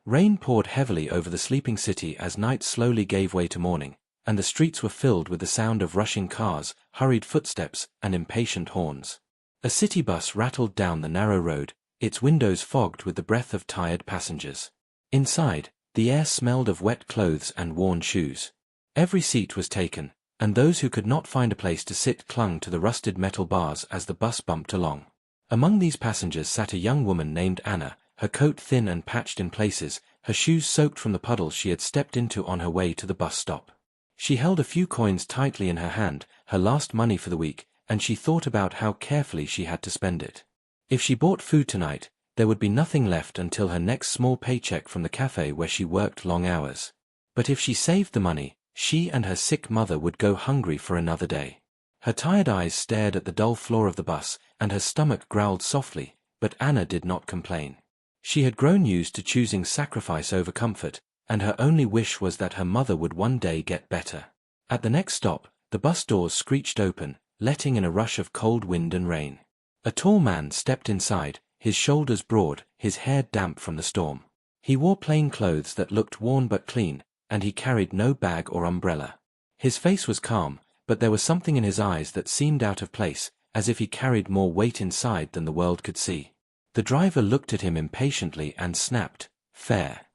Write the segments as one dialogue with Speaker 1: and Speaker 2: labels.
Speaker 1: Rain poured heavily over the sleeping city as night slowly gave way to morning, and the streets were filled with the sound of rushing cars, hurried footsteps, and impatient horns. A city bus rattled down the narrow road, its windows fogged with the breath of tired passengers. Inside, the air smelled of wet clothes and worn shoes. Every seat was taken, and those who could not find a place to sit clung to the rusted metal bars as the bus bumped along. Among these passengers sat a young woman named Anna, her coat thin and patched in places, her shoes soaked from the puddles she had stepped into on her way to the bus stop. She held a few coins tightly in her hand, her last money for the week, and she thought about how carefully she had to spend it. If she bought food tonight, there would be nothing left until her next small paycheck from the cafe where she worked long hours. But if she saved the money, she and her sick mother would go hungry for another day. Her tired eyes stared at the dull floor of the bus, and her stomach growled softly, but Anna did not complain. She had grown used to choosing sacrifice over comfort, and her only wish was that her mother would one day get better. At the next stop, the bus doors screeched open, letting in a rush of cold wind and rain. A tall man stepped inside, his shoulders broad, his hair damp from the storm. He wore plain clothes that looked worn but clean, and he carried no bag or umbrella. His face was calm, but there was something in his eyes that seemed out of place, as if he carried more weight inside than the world could see. The driver looked at him impatiently and snapped, "Fare."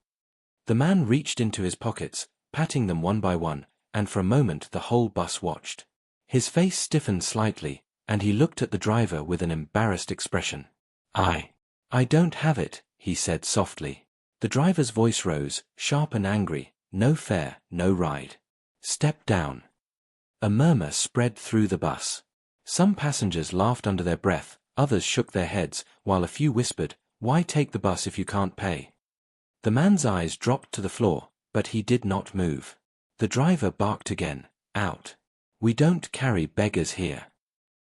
Speaker 1: The man reached into his pockets, patting them one by one, and for a moment the whole bus watched. His face stiffened slightly, and he looked at the driver with an embarrassed expression. I don't have it," he said softly. The driver's voice rose, sharp and angry. "No fare, no ride. Step down." A murmur spread through the bus. Some passengers laughed under their breath, others shook their heads, while a few whispered, "Why take the bus if you can't pay?" The man's eyes dropped to the floor, but he did not move. The driver barked again, "Out. We don't carry beggars here."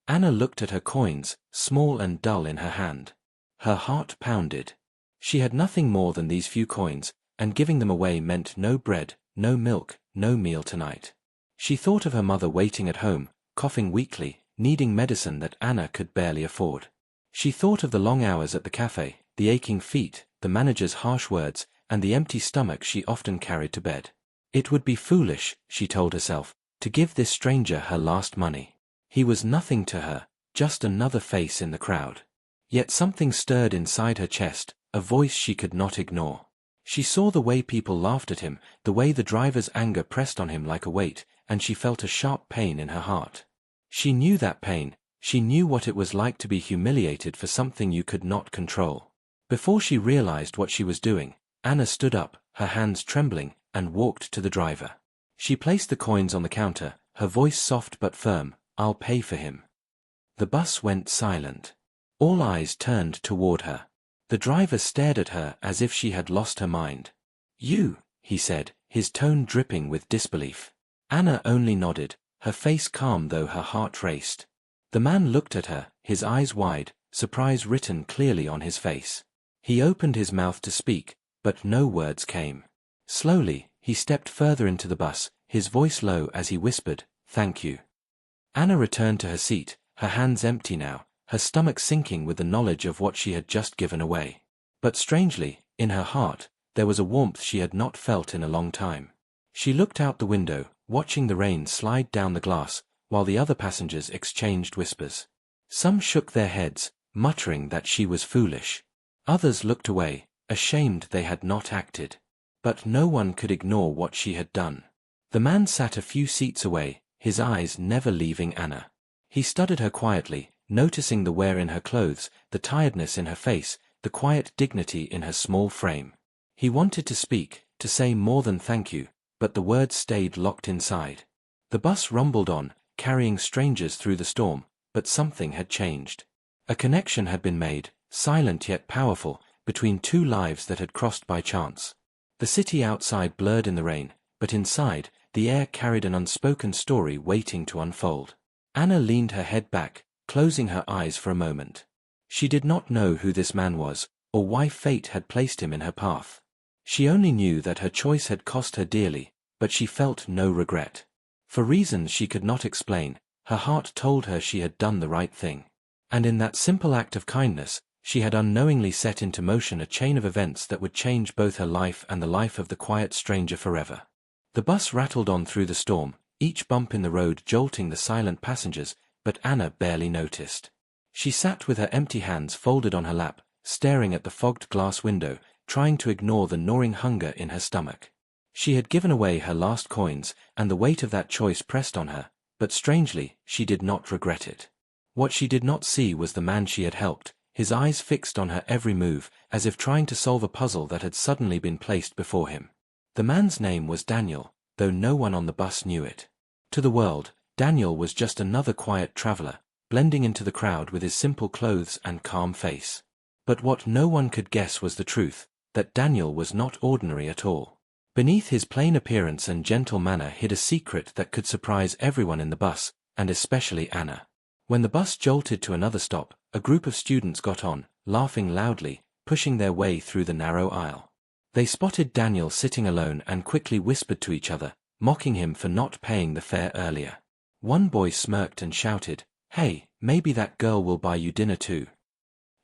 Speaker 1: Anna looked at her coins, small and dull in her hand. Her heart pounded. She had nothing more than these few coins, and giving them away meant no bread, no milk, no meal tonight. She thought of her mother waiting at home, coughing weakly, needing medicine that Anna could barely afford. She thought of the long hours at the cafe, the aching feet, the manager's harsh words, and the empty stomach she often carried to bed. It would be foolish, she told herself, to give this stranger her last money. He was nothing to her, just another face in the crowd. Yet something stirred inside her chest, a voice she could not ignore. She saw the way people laughed at him, the way the driver's anger pressed on him like a weight, and she felt a sharp pain in her heart. She knew that pain, she knew what it was like to be humiliated for something you could not control. Before she realized what she was doing, Anna stood up, her hands trembling, and walked to the driver. She placed the coins on the counter, her voice soft but firm, "I'll pay for him." The bus went silent. All eyes turned toward her. The driver stared at her as if she had lost her mind. "You," he said, his tone dripping with disbelief. Anna only nodded, her face calm though her heart raced. The man looked at her, his eyes wide, surprise written clearly on his face. He opened his mouth to speak, but no words came. Slowly, he stepped further into the bus, his voice low as he whispered, "Thank you." Anna returned to her seat, her hands empty now, her stomach sinking with the knowledge of what she had just given away. But strangely, in her heart, there was a warmth she had not felt in a long time. She looked out the window, watching the rain slide down the glass, while the other passengers exchanged whispers. Some shook their heads, muttering that she was foolish. Others looked away, ashamed they had not acted. But no one could ignore what she had done. The man sat a few seats away, his eyes never leaving Anna. He studied her quietly, noticing the wear in her clothes, the tiredness in her face, the quiet dignity in her small frame. He wanted to speak, to say more than thank you, but the words stayed locked inside. The bus rumbled on, carrying strangers through the storm, but something had changed. A connection had been made, silent yet powerful, between two lives that had crossed by chance. The city outside blurred in the rain, but inside, the air carried an unspoken story waiting to unfold. Anna leaned her head back, closing her eyes for a moment. She did not know who this man was, or why fate had placed him in her path. She only knew that her choice had cost her dearly, but she felt no regret. For reasons she could not explain, her heart told her she had done the right thing. And in that simple act of kindness, She had unknowingly set into motion a chain of events that would change both her life and the life of the quiet stranger forever. The bus rattled on through the storm, each bump in the road jolting the silent passengers, but Anna barely noticed. She sat with her empty hands folded on her lap, staring at the fogged glass window, trying to ignore the gnawing hunger in her stomach. She had given away her last coins, and the weight of that choice pressed on her, but strangely, she did not regret it. What she did not see was the man she had helped, his eyes fixed on her every move, as if trying to solve a puzzle that had suddenly been placed before him. The man's name was Daniel, though no one on the bus knew it. To the world, Daniel was just another quiet traveler, blending into the crowd with his simple clothes and calm face. But what no one could guess was the truth, that Daniel was not ordinary at all. Beneath his plain appearance and gentle manner hid a secret that could surprise everyone in the bus, and especially Anna. When the bus jolted to another stop, a group of students got on, laughing loudly, pushing their way through the narrow aisle. They spotted Daniel sitting alone and quickly whispered to each other, mocking him for not paying the fare earlier. One boy smirked and shouted, "Hey, maybe that girl will buy you dinner too."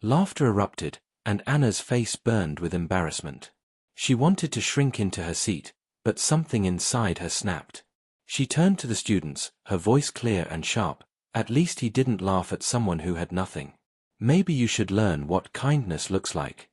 Speaker 1: Laughter erupted, and Anna's face burned with embarrassment. She wanted to shrink into her seat, but something inside her snapped. She turned to the students, her voice clear and sharp. At least he didn't laugh at someone who had nothing. Maybe you should learn what kindness looks like.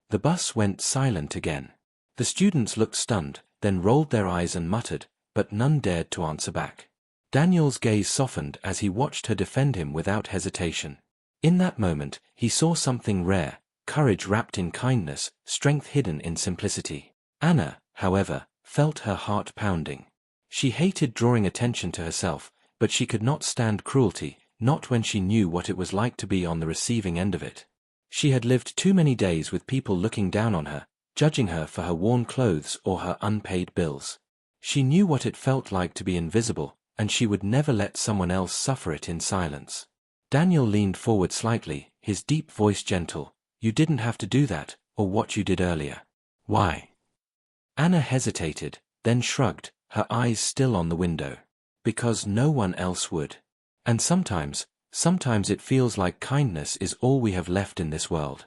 Speaker 1: The bus went silent again. The students looked stunned, then rolled their eyes and muttered, but none dared to answer back. Daniel's gaze softened as he watched her defend him without hesitation. In that moment, he saw something rare, courage wrapped in kindness, strength hidden in simplicity. Anna, however, felt her heart pounding. She hated drawing attention to herself, but she could not stand cruelty, not when she knew what it was like to be on the receiving end of it. She had lived too many days with people looking down on her, judging her for her worn clothes or her unpaid bills. She knew what it felt like to be invisible, and she would never let someone else suffer it in silence. Daniel leaned forward slightly, his deep voice gentle. "You didn't have to do that, or what you did earlier." "Why?" Anna hesitated, then shrugged, her eyes still on the window. "Because no one else would. And sometimes it feels like kindness is all we have left in this world."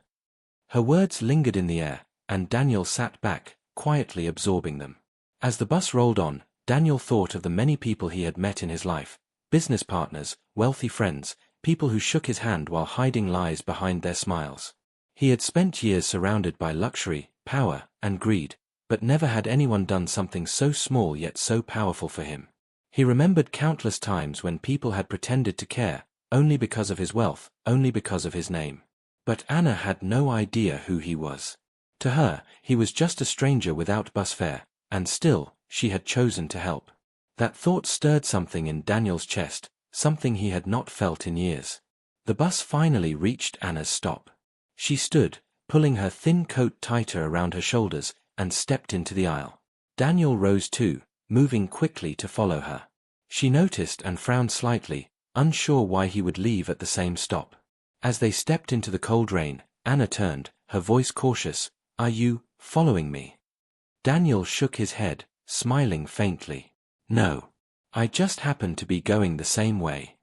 Speaker 1: Her words lingered in the air, and Daniel sat back, quietly absorbing them. As the bus rolled on, Daniel thought of the many people he had met in his life, business partners, wealthy friends, people who shook his hand while hiding lies behind their smiles. He had spent years surrounded by luxury, power, and greed, but never had anyone done something so small yet so powerful for him. He remembered countless times when people had pretended to care, only because of his wealth, only because of his name. But Anna had no idea who he was. To her, he was just a stranger without bus fare, and still, she had chosen to help. That thought stirred something in Daniel's chest, something he had not felt in years. The bus finally reached Anna's stop. She stood, pulling her thin coat tighter around her shoulders, and stepped into the aisle. Daniel rose too, moving quickly to follow her. She noticed and frowned slightly, unsure why he would leave at the same stop. As they stepped into the cold rain, Anna turned, her voice cautious. "Are you following me?" Daniel shook his head, smiling faintly. "No. I just happened to be going the same way."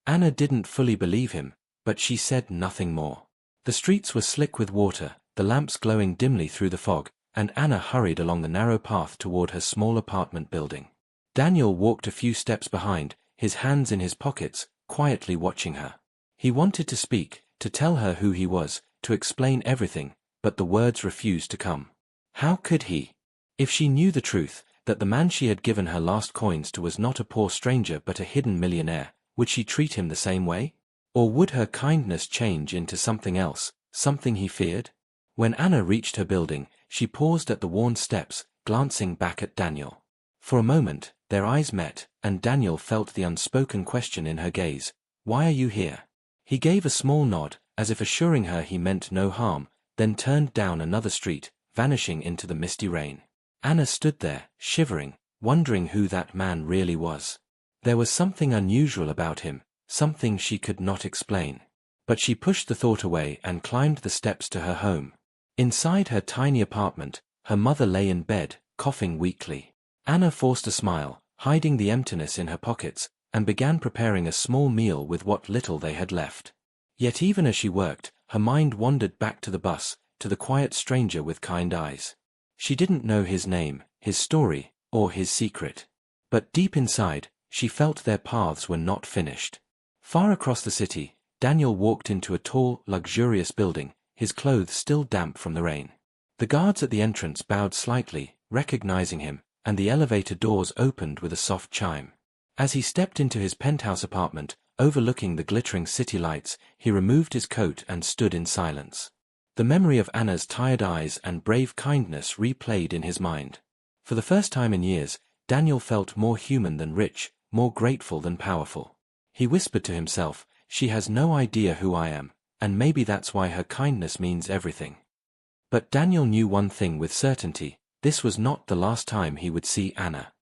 Speaker 1: Anna didn't fully believe him, but she said nothing more. The streets were slick with water, the lamps glowing dimly through the fog, and Anna hurried along the narrow path toward her small apartment building. Daniel walked a few steps behind, his hands in his pockets, quietly watching her. He wanted to speak, to tell her who he was, to explain everything, but the words refused to come. How could he? If she knew the truth, that the man she had given her last coins to was not a poor stranger but a hidden millionaire, would she treat him the same way? Or would her kindness change into something else, something he feared? When Anna reached her building, she paused at the worn steps, glancing back at Daniel. For a moment, their eyes met, and Daniel felt the unspoken question in her gaze. "Why are you here?" He gave a small nod, as if assuring her he meant no harm, then turned down another street, vanishing into the misty rain. Anna stood there, shivering, wondering who that man really was. There was something unusual about him, something she could not explain. But she pushed the thought away and climbed the steps to her home. Inside her tiny apartment, her mother lay in bed, coughing weakly. Anna forced a smile, hiding the emptiness in her pockets, and began preparing a small meal with what little they had left. Yet even as she worked, her mind wandered back to the bus, to the quiet stranger with kind eyes. She didn't know his name, his story, or his secret. But deep inside, she felt their paths were not finished. Far across the city, Daniel walked into a tall, luxurious building, his clothes still damp from the rain. The guards at the entrance bowed slightly, recognizing him, and the elevator doors opened with a soft chime. As he stepped into his penthouse apartment, overlooking the glittering city lights, he removed his coat and stood in silence. The memory of Anna's tired eyes and brave kindness replayed in his mind. For the first time in years, Daniel felt more human than rich, more grateful than powerful. He whispered to himself, "She has no idea who I am, and maybe that's why her kindness means everything." But Daniel knew one thing with certainty: this was not the last time he would see Anna.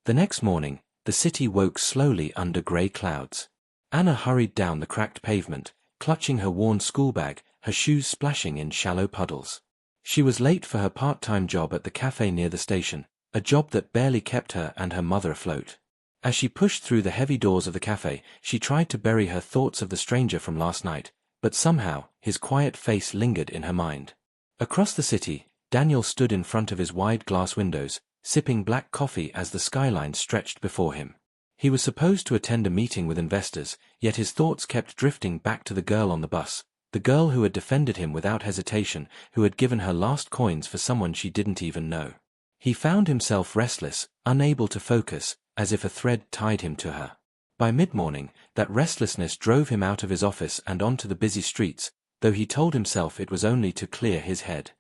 Speaker 1: The next morning, the city woke slowly under grey clouds. Anna hurried down the cracked pavement, clutching her worn schoolbag, her shoes splashing in shallow puddles. She was late for her part-time job at the cafe near the station, a job that barely kept her and her mother afloat. As she pushed through the heavy doors of the cafe, she tried to bury her thoughts of the stranger from last night, but somehow, his quiet face lingered in her mind. Across the city, Daniel stood in front of his wide glass windows, sipping black coffee as the skyline stretched before him. He was supposed to attend a meeting with investors, yet his thoughts kept drifting back to the girl on the bus, the girl who had defended him without hesitation, who had given her last coins for someone she didn't even know. He found himself restless, unable to focus, as if a thread tied him to her. By mid-morning, that restlessness drove him out of his office and onto the busy streets, though he told himself it was only to clear his head.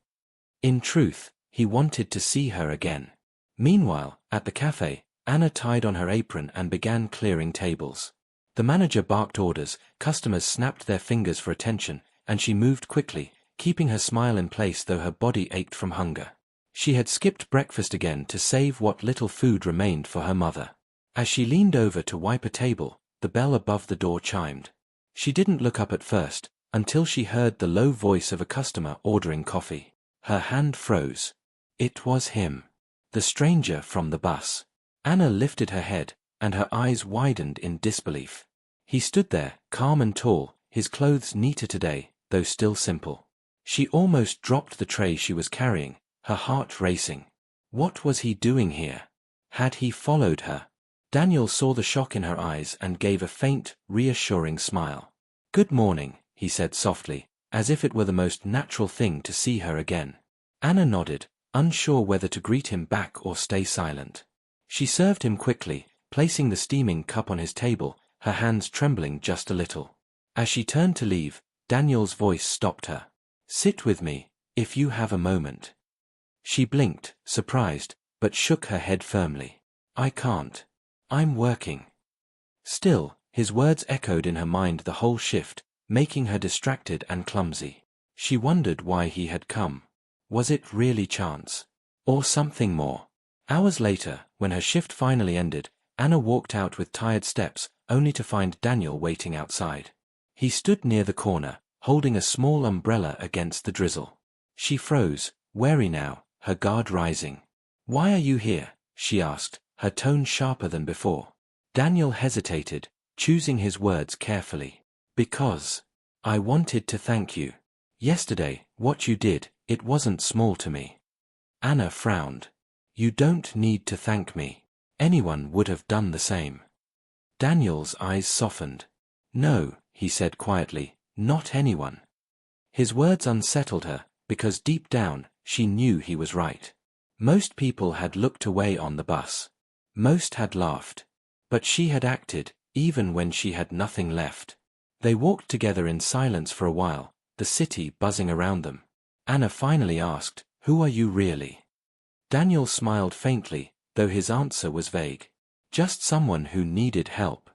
Speaker 1: In truth, he wanted to see her again. Meanwhile, at the cafe, Anna tied on her apron and began clearing tables. The manager barked orders, customers snapped their fingers for attention, and she moved quickly, keeping her smile in place though her body ached from hunger. She had skipped breakfast again to save what little food remained for her mother. As she leaned over to wipe a table, the bell above the door chimed. She didn't look up at first, until she heard the low voice of a customer ordering coffee. Her hand froze. It was him. The stranger from the bus. Anna lifted her head, and her eyes widened in disbelief. He stood there, calm and tall, his clothes neater today, though still simple. She almost dropped the tray she was carrying, her heart racing. What was he doing here? Had he followed her? Daniel saw the shock in her eyes and gave a faint, reassuring smile. "Good morning," he said softly, as if it were the most natural thing to see her again. Anna nodded, unsure whether to greet him back or stay silent. She served him quickly, placing the steaming cup on his table, her hands trembling just a little. As she turned to leave, Daniel's voice stopped her. "Sit with me, if you have a moment." She blinked, surprised, but shook her head firmly. "I can't. I'm working." Still, his words echoed in her mind the whole shift, making her distracted and clumsy. She wondered why he had come. Was it really chance? Or something more? Hours later, when her shift finally ended, Anna walked out with tired steps, only to find Daniel waiting outside. He stood near the corner, holding a small umbrella against the drizzle. She froze, wary now, her guard rising. "Why are you here?" she asked, her tone sharper than before. Daniel hesitated, choosing his words carefully. "Because I wanted to thank you. Yesterday, what you did, it wasn't small to me." Anna frowned. "You don't need to thank me. Anyone would have done the same." Daniel's eyes softened. "No," he said quietly, "not anyone." His words unsettled her, because deep down, she knew he was right. Most people had looked away on the bus. Most had laughed. But she had acted, even when she had nothing left. They walked together in silence for a while, the city buzzing around them. Anna finally asked, "Who are you really?" Daniel smiled faintly, though his answer was vague. "Just someone who needed help."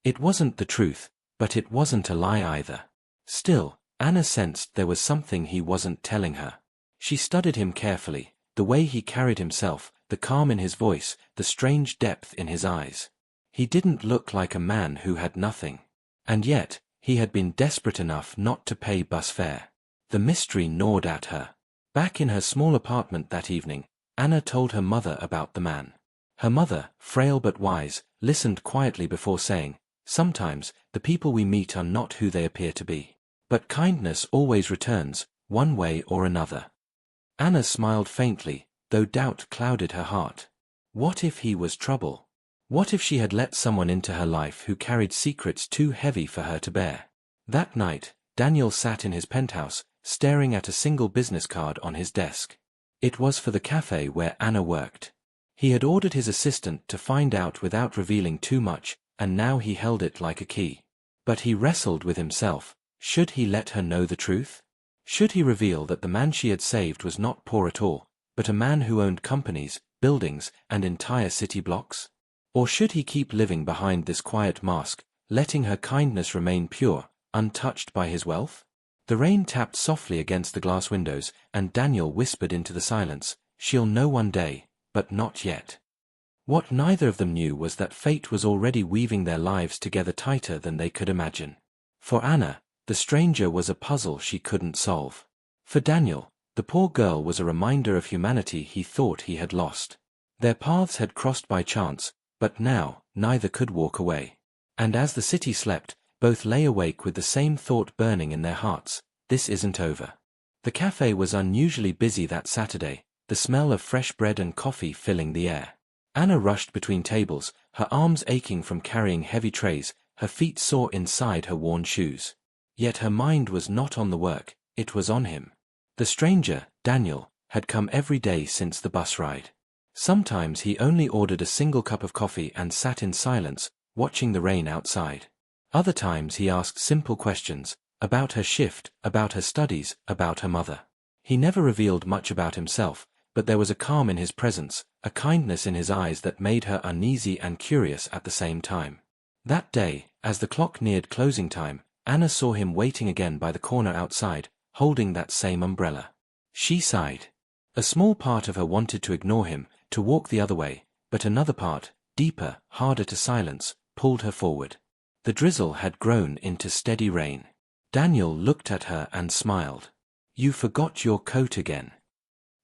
Speaker 1: It wasn't the truth, but it wasn't a lie either. Still, Anna sensed there was something he wasn't telling her. She studied him carefully, the way he carried himself, the calm in his voice, the strange depth in his eyes. He didn't look like a man who had nothing. And yet, he had been desperate enough not to pay bus fare. The mystery gnawed at her. Back in her small apartment that evening, Anna told her mother about the man. Her mother, frail but wise, listened quietly before saying, "Sometimes, the people we meet are not who they appear to be. But kindness always returns, one way or another." Anna smiled faintly, though doubt clouded her heart. What if he was trouble? What if she had let someone into her life who carried secrets too heavy for her to bear? That night, Daniel sat in his penthouse, staring at a single business card on his desk. It was for the cafe where Anna worked. He had ordered his assistant to find out without revealing too much, and now he held it like a key. But he wrestled with himself. Should he let her know the truth? Should he reveal that the man she had saved was not poor at all, but a man who owned companies, buildings, and entire city blocks? Or should he keep living behind this quiet mask, letting her kindness remain pure, untouched by his wealth? The rain tapped softly against the glass windows, and Daniel whispered into the silence, "She'll know one day, but not yet." What neither of them knew was that fate was already weaving their lives together tighter than they could imagine. For Anna, the stranger was a puzzle she couldn't solve. For Daniel, the poor girl was a reminder of humanity he thought he had lost. Their paths had crossed by chance, but now, neither could walk away. And as the city slept, both lay awake with the same thought burning in their hearts: this isn't over. The cafe was unusually busy that Saturday, the smell of fresh bread and coffee filling the air. Anna rushed between tables, her arms aching from carrying heavy trays, her feet sore inside her worn shoes. Yet her mind was not on the work, it was on him. The stranger, Daniel, had come every day since the bus ride. Sometimes he only ordered a single cup of coffee and sat in silence, watching the rain outside. Other times he asked simple questions, about her shift, about her studies, about her mother. He never revealed much about himself, but there was a calm in his presence, a kindness in his eyes that made her uneasy and curious at the same time. That day, as the clock neared closing time, Anna saw him waiting again by the corner outside, holding that same umbrella. She sighed. A small part of her wanted to ignore him, to walk the other way, but another part, deeper, harder to silence, pulled her forward. The drizzle had grown into steady rain. Daniel looked at her and smiled. "You forgot your coat again."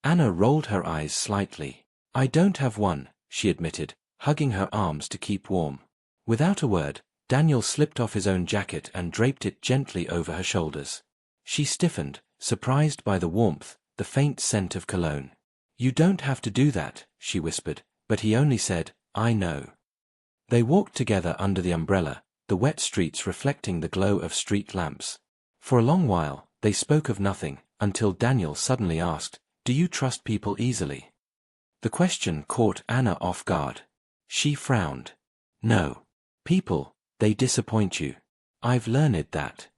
Speaker 1: Anna rolled her eyes slightly. "I don't have one," she admitted, hugging her arms to keep warm. Without a word, Daniel slipped off his own jacket and draped it gently over her shoulders. She stiffened, surprised by the warmth, the faint scent of cologne. "You don't have to do that," she whispered, but he only said, "I know." They walked together under the umbrella, the wet streets reflecting the glow of street lamps. For a long while, they spoke of nothing, until Daniel suddenly asked, "Do you trust people easily?" The question caught Anna off guard. She frowned. "No. People, they disappoint you. I've learned that."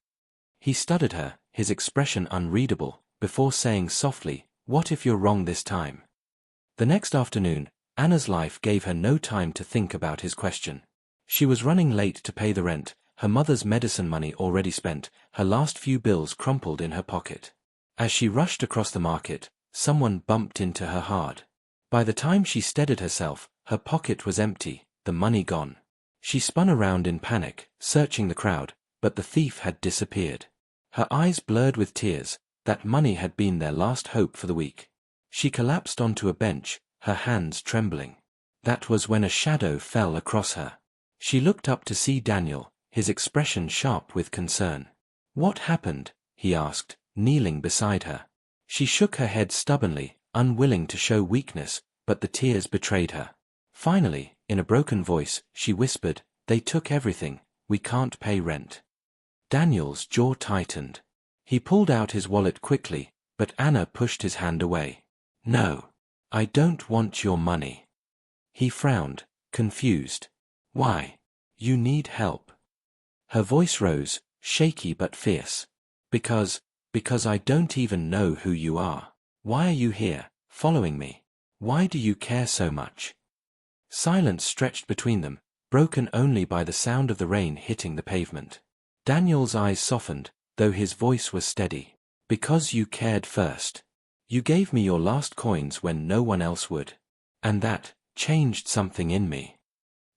Speaker 1: He studied her, his expression unreadable, before saying softly, "What if you're wrong this time?" The next afternoon, Anna's life gave her no time to think about his question. She was running late to pay the rent, her mother's medicine money already spent, her last few bills crumpled in her pocket. As she rushed across the market, someone bumped into her hard. By the time she steadied herself, her pocket was empty, the money gone. She spun around in panic, searching the crowd, but the thief had disappeared. Her eyes blurred with tears, that money had been their last hope for the week. She collapsed onto a bench, her hands trembling. That was when a shadow fell across her. She looked up to see Daniel, his expression sharp with concern. "What happened?" he asked, kneeling beside her. She shook her head stubbornly, unwilling to show weakness, but the tears betrayed her. Finally, in a broken voice, she whispered, "They took everything, we can't pay rent." Daniel's jaw tightened. He pulled out his wallet quickly, but Anna pushed his hand away. "No, I don't want your money." He frowned, confused. "Why? You need help." Her voice rose, shaky but fierce. Because I don't even know who you are. Why are you here, following me? Why do you care so much?" Silence stretched between them, broken only by the sound of the rain hitting the pavement. Daniel's eyes softened, though his voice was steady. "Because you cared first. You gave me your last coins when no one else would. And that changed something in me."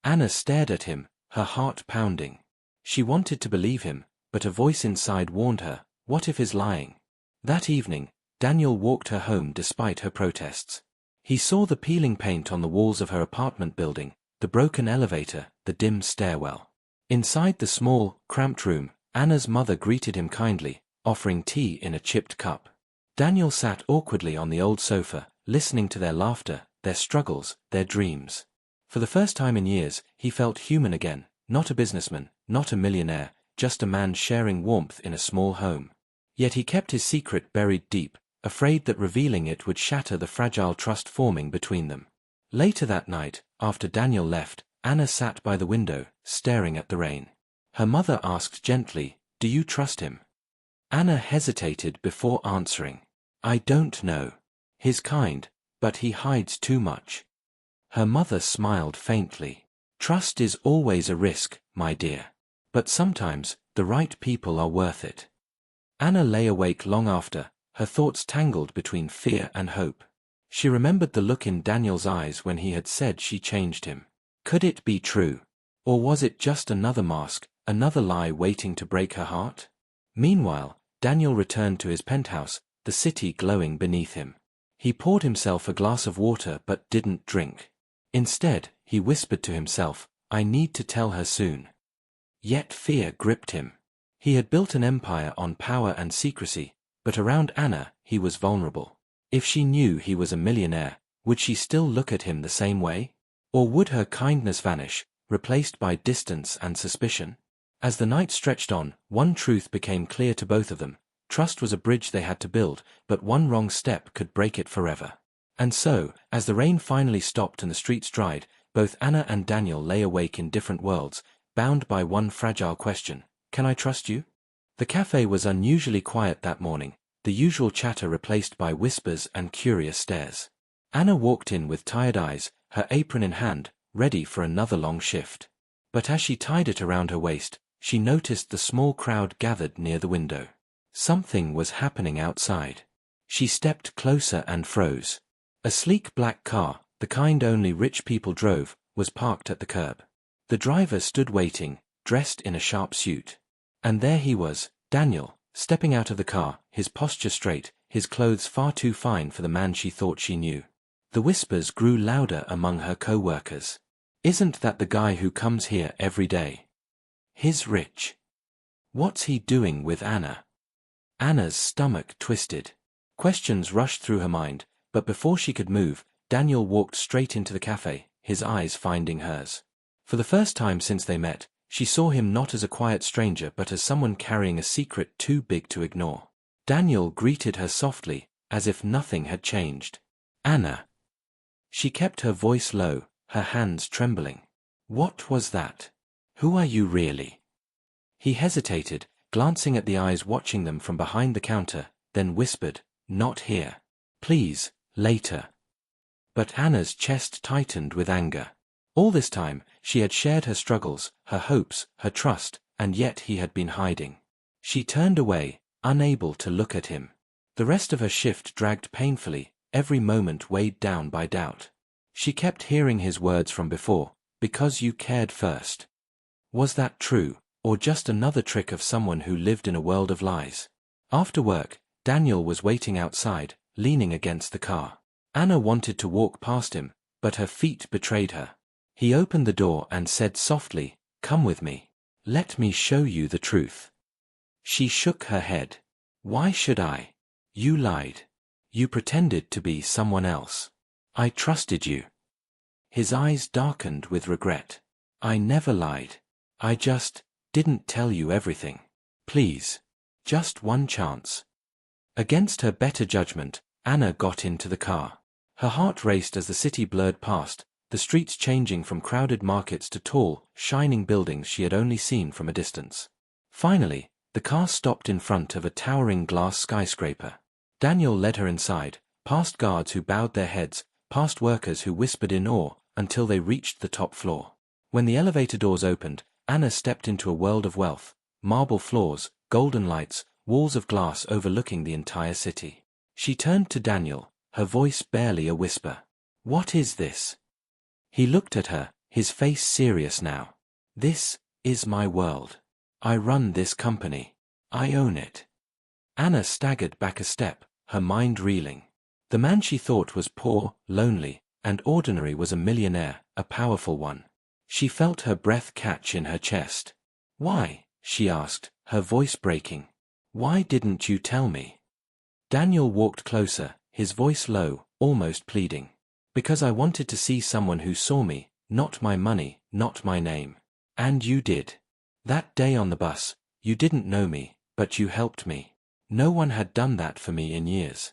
Speaker 1: Anna stared at him, her heart pounding. She wanted to believe him, but a voice inside warned her, what if he's lying? That evening, Daniel walked her home despite her protests. He saw the peeling paint on the walls of her apartment building, the broken elevator, the dim stairwell. Inside the small, cramped room, Anna's mother greeted him kindly, offering tea in a chipped cup. Daniel sat awkwardly on the old sofa, listening to their laughter, their struggles, their dreams. For the first time in years, he felt human again, not a businessman, not a millionaire, just a man sharing warmth in a small home. Yet he kept his secret buried deep, afraid that revealing it would shatter the fragile trust forming between them. Later that night, after Daniel left, Anna sat by the window, staring at the rain. Her mother asked gently, "Do you trust him?" Anna hesitated before answering. "I don't know. He's kind, but he hides too much." Her mother smiled faintly. "Trust is always a risk, my dear. But sometimes, the right people are worth it." Anna lay awake long after, her thoughts tangled between fear and hope. She remembered the look in Daniel's eyes when he had said she changed him. Could it be true? Or was it just another mask, another lie waiting to break her heart? Meanwhile, Daniel returned to his penthouse, the city glowing beneath him. He poured himself a glass of water but didn't drink. Instead, he whispered to himself, "I need to tell her soon." Yet fear gripped him. He had built an empire on power and secrecy, but around Anna, he was vulnerable. If she knew he was a millionaire, would she still look at him the same way? Or would her kindness vanish, replaced by distance and suspicion? As the night stretched on, one truth became clear to both of them. Trust was a bridge they had to build, but one wrong step could break it forever. And so, as the rain finally stopped and the streets dried, both Anna and Daniel lay awake in different worlds, bound by one fragile question: can I trust you? The cafe was unusually quiet that morning, the usual chatter replaced by whispers and curious stares. Anna walked in with tired eyes, her apron in hand, ready for another long shift. But as she tied it around her waist, she noticed the small crowd gathered near the window. Something was happening outside. She stepped closer and froze. A sleek black car, the kind only rich people drove, was parked at the curb. The driver stood waiting, dressed in a sharp suit. And there he was, Daniel, stepping out of the car, his posture straight, his clothes far too fine for the man she thought she knew. The whispers grew louder among her co-workers. "Isn't that the guy who comes here every day? He's rich. What's he doing with Anna?" Anna's stomach twisted. Questions rushed through her mind, but before she could move, Daniel walked straight into the cafe, his eyes finding hers. For the first time since they met, she saw him not as a quiet stranger but as someone carrying a secret too big to ignore. Daniel greeted her softly, as if nothing had changed. "Anna." She kept her voice low, her hands trembling. "What was that? Who are you really?" He hesitated, glancing at the eyes watching them from behind the counter, then whispered, "Not here. Please, later." But Anna's chest tightened with anger. All this time, she had shared her struggles, her hopes, her trust, and yet he had been hiding. She turned away, unable to look at him. The rest of her shift dragged painfully, every moment weighed down by doubt. She kept hearing his words from before, "Because you cared first." Was that true, or just another trick of someone who lived in a world of lies? After work, Daniel was waiting outside, leaning against the car. Anna wanted to walk past him, but her feet betrayed her. He opened the door and said softly, "Come with me. Let me show you the truth." She shook her head. "Why should I? You lied. You pretended to be someone else. I trusted you." His eyes darkened with regret. "I never lied. I just didn't tell you everything. Please. Just one chance." Against her better judgment, Anna got into the car. Her heart raced as the city blurred past, the streets changing from crowded markets to tall, shining buildings she had only seen from a distance. Finally, the car stopped in front of a towering glass skyscraper. Daniel led her inside, past guards who bowed their heads, past workers who whispered in awe, until they reached the top floor. When the elevator doors opened, Anna stepped into a world of wealth, marble floors, golden lights, walls of glass overlooking the entire city. She turned to Daniel, her voice barely a whisper. "What is this?" He looked at her, his face serious now. "This is my world. I run this company. I own it." Anna staggered back a step, her mind reeling. The man she thought was poor, lonely, and ordinary was a millionaire, a powerful one. She felt her breath catch in her chest. "Why?" she asked, her voice breaking. "Why didn't you tell me?" Daniel walked closer, his voice low, almost pleading. "Because I wanted to see someone who saw me, not my money, not my name. And you did. That day on the bus, you didn't know me, but you helped me. No one had done that for me in years."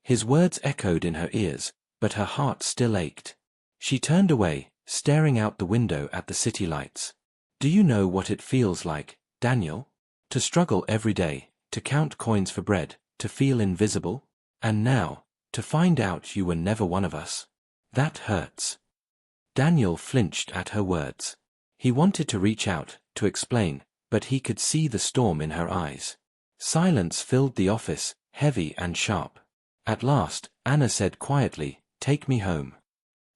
Speaker 1: His words echoed in her ears, but her heart still ached. She turned away, staring out the window at the city lights. "Do you know what it feels like, Daniel? To struggle every day, to count coins for bread, to feel invisible? And now, to find out you were never one of us? That hurts." Daniel flinched at her words. He wanted to reach out, to explain, but he could see the storm in her eyes. Silence filled the office, heavy and sharp. At last, Anna said quietly, "Take me home."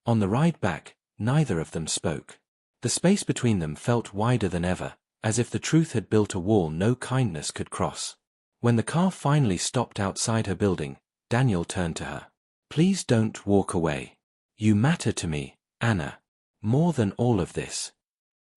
Speaker 1: On the ride back, neither of them spoke. The space between them felt wider than ever, as if the truth had built a wall no kindness could cross. When the car finally stopped outside her building, Daniel turned to her. "Please don't walk away. You matter to me, Anna. More than all of this."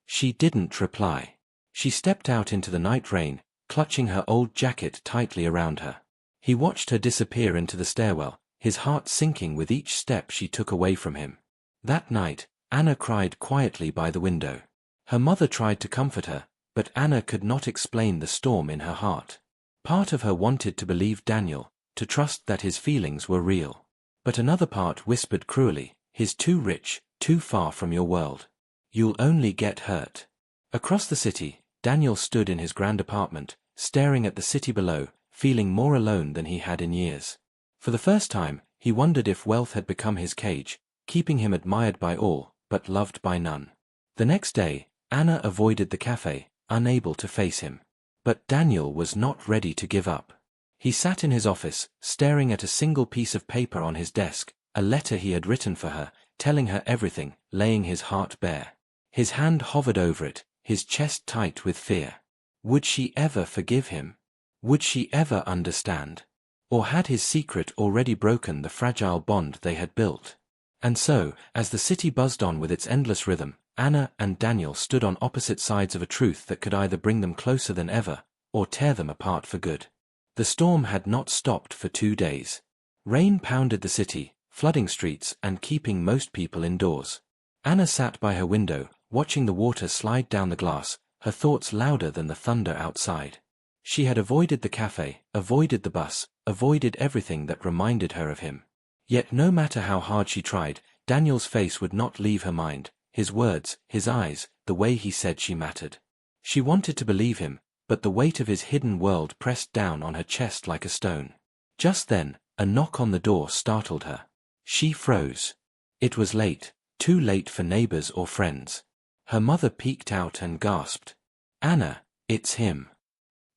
Speaker 1: She didn't reply. She stepped out into the night rain, clutching her old jacket tightly around her. He watched her disappear into the stairwell, his heart sinking with each step she took away from him. That night, Anna cried quietly by the window. Her mother tried to comfort her, but Anna could not explain the storm in her heart. Part of her wanted to believe Daniel, to trust that his feelings were real. But another part whispered cruelly, "He's too rich, too far from your world. You'll only get hurt." Across the city, Daniel stood in his grand apartment, staring at the city below, feeling more alone than he had in years. For the first time, he wondered if wealth had become his cage, keeping him admired by all, but loved by none. The next day, Anna avoided the cafe, unable to face him. But Daniel was not ready to give up. He sat in his office, staring at a single piece of paper on his desk, a letter he had written for her, telling her everything, laying his heart bare. His hand hovered over it, his chest tight with fear. Would she ever forgive him? Would she ever understand? Or had his secret already broken the fragile bond they had built? And so, as the city buzzed on with its endless rhythm, Anna and Daniel stood on opposite sides of a truth that could either bring them closer than ever, or tear them apart for good. The storm had not stopped for 2 days. Rain pounded the city, flooding streets and keeping most people indoors. Anna sat by her window, watching the water slide down the glass, her thoughts louder than the thunder outside. She had avoided the cafe, avoided the bus, avoided everything that reminded her of him. Yet no matter how hard she tried, Daniel's face would not leave her mind, his words, his eyes, the way he said she mattered. She wanted to believe him, but the weight of his hidden world pressed down on her chest like a stone. Just then, a knock on the door startled her. She froze. It was late, too late for neighbors or friends. Her mother peeked out and gasped, "Anna, it's him."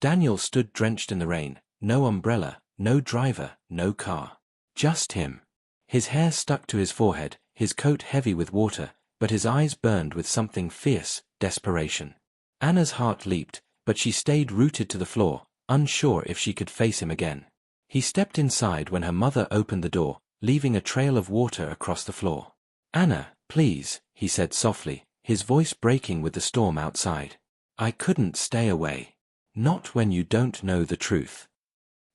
Speaker 1: Daniel stood drenched in the rain, no umbrella, no driver, no car. Just him. His hair stuck to his forehead, his coat heavy with water, but his eyes burned with something fierce, desperation. Anna's heart leaped, but she stayed rooted to the floor, unsure if she could face him again. He stepped inside when her mother opened the door, leaving a trail of water across the floor. "Anna, please," he said softly, his voice breaking with the storm outside. "I couldn't stay away. Not when you don't know the truth."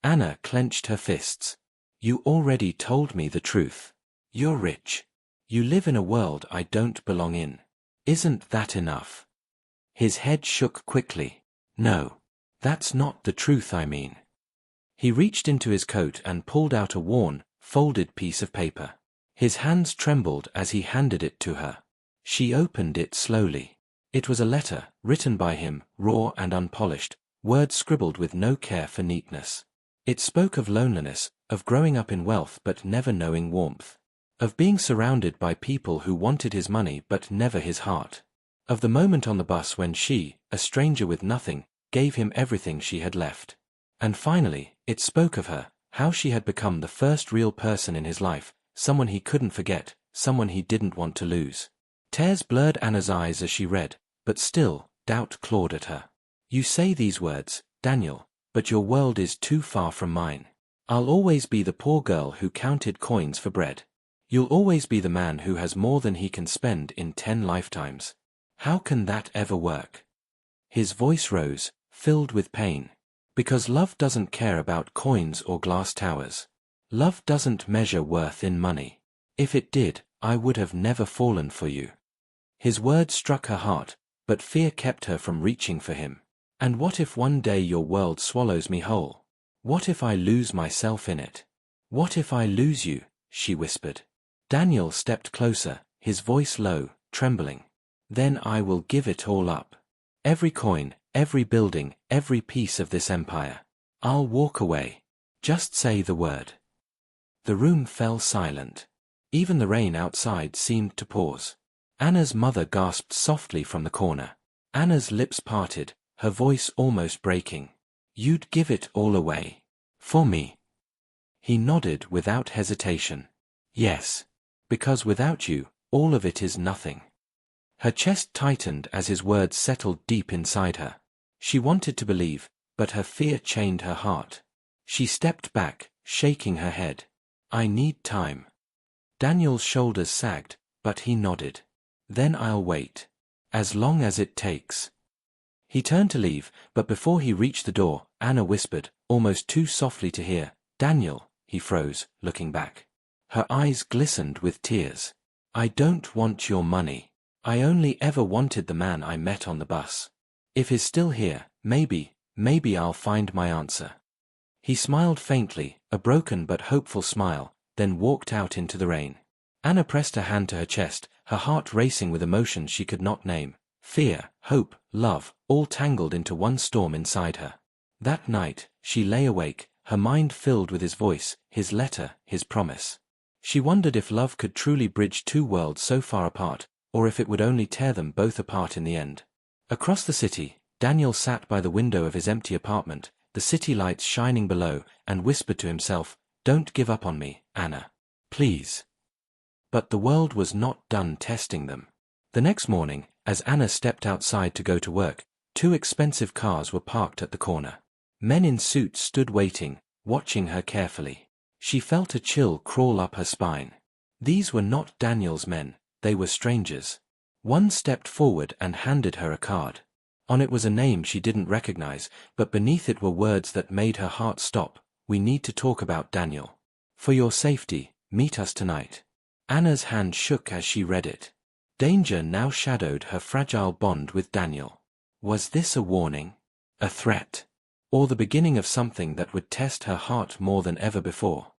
Speaker 1: Anna clenched her fists. "You already told me the truth. You're rich. You live in a world I don't belong in. Isn't that enough?" His head shook quickly. "No. That's not the truth I mean." He reached into his coat and pulled out a worn, folded piece of paper. His hands trembled as he handed it to her. She opened it slowly. It was a letter, written by him, raw and unpolished, words scribbled with no care for neatness. It spoke of loneliness, of growing up in wealth but never knowing warmth. Of being surrounded by people who wanted his money but never his heart. Of the moment on the bus when she, a stranger with nothing, gave him everything she had left. And finally, it spoke of her, how she had become the first real person in his life, someone he couldn't forget, someone he didn't want to lose. Tears blurred Anna's eyes as she read, but still, doubt clawed at her. "You say these words, Daniel, but your world is too far from mine. I'll always be the poor girl who counted coins for bread. You'll always be the man who has more than he can spend in 10 lifetimes. How can that ever work? His voice rose, filled with pain. Because love doesn't care about coins or glass towers. Love doesn't measure worth in money. If it did, I would have never fallen for you. His words struck her heart, but fear kept her from reaching for him. And what if one day your world swallows me whole? What if I lose myself in it? What if I lose you? She whispered. Daniel stepped closer, his voice low, trembling. Then I will give it all up. Every coin, every building, every piece of this empire. I'll walk away. Just say the word. The room fell silent. Even the rain outside seemed to pause. Anna's mother gasped softly from the corner. Anna's lips parted, her voice almost breaking. You'd give it all away. For me. He nodded without hesitation. Yes. Because without you, all of it is nothing. Her chest tightened as his words settled deep inside her. She wanted to believe, but her fear chained her heart. She stepped back, shaking her head. I need time. Daniel's shoulders sagged, but he nodded. Then I'll wait. As long as it takes. He turned to leave, but before he reached the door, Anna whispered, almost too softly to hear, Daniel. He froze, looking back. Her eyes glistened with tears. I don't want your money. I only ever wanted the man I met on the bus. If he's still here, maybe I'll find my answer. He smiled faintly, a broken but hopeful smile, then walked out into the rain. Anna pressed her hand to her chest, her heart racing with emotions she could not name. Fear, hope, love, all tangled into one storm inside her. That night, she lay awake, her mind filled with his voice, his letter, his promise. She wondered if love could truly bridge two worlds so far apart, or if it would only tear them both apart in the end. Across the city, Daniel sat by the window of his empty apartment, the city lights shining below, and whispered to himself, Don't give up on me, Anna. Please. But the world was not done testing them. The next morning, as Anna stepped outside to go to work, 2 expensive cars were parked at the corner. Men in suits stood waiting, watching her carefully. She felt a chill crawl up her spine. These were not Daniel's men, they were strangers. One stepped forward and handed her a card. On it was a name she didn't recognize, but beneath it were words that made her heart stop. We need to talk about Daniel. For your safety, meet us tonight. Anna's hand shook as she read it. Danger now shadowed her fragile bond with Daniel. Was this a warning? A threat? Or the beginning of something that would test her heart more than ever before?